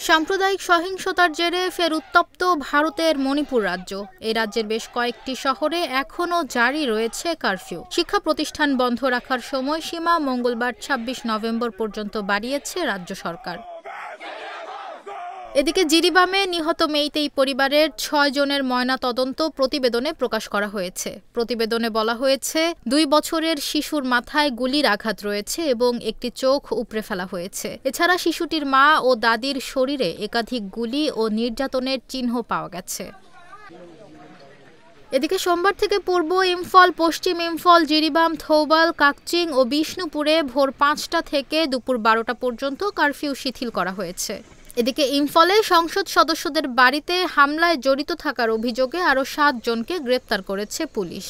সাম্প্রদায়িক সহিংসতার জেরে ফের উত্তপ্ত ভারতের মণিপুর রাজ্য। এই রাজ্যের বেশ কয়েকটি শহরে এখনও জারি রয়েছে কারফিউ। শিক্ষা প্রতিষ্ঠান বন্ধ রাখার সময়সীমা মঙ্গলবার ২৬ নভেম্বর পর্যন্ত বাড়িয়েছে রাজ্য সরকার। এদিকে জিরিবামে নিহত মেইতেই পরিবারের ৬ জনের ময়নাতদন্ত প্রতিবেদনে প্রকাশ করা হয়েছে। প্রতিবেদনে বলা হয়েছে ২ বছরের শিশুর মাথায় গুলির আঘাত রয়েছে এবং একটি চোখ উপড়ে ফেলা হয়েছে। এছাড়া শিশুটির মা ও দাদির শরীরে একাধিক গুলি ও নির্যাতনের চিহ্ন পাওয়া গেছে। এদিকে সোমবার থেকে পূর্ব ইম্ফল, পশ্চিম ইম্ফল, জিরিবাম, থৌবাল, কাকচিং ও বিষ্ণুপুরে ভোর ৫টা থেকে দুপুর ১২টা পর্যন্ত কারফিউ শিথিল করা হয়েছে। এদিকে ইম্ফলে সংসদ সদস্যদের বাড়িতে হামলায় জড়িত থাকার অভিযোগে আরও ৭ জনকে গ্রেপ্তার করেছে পুলিশ।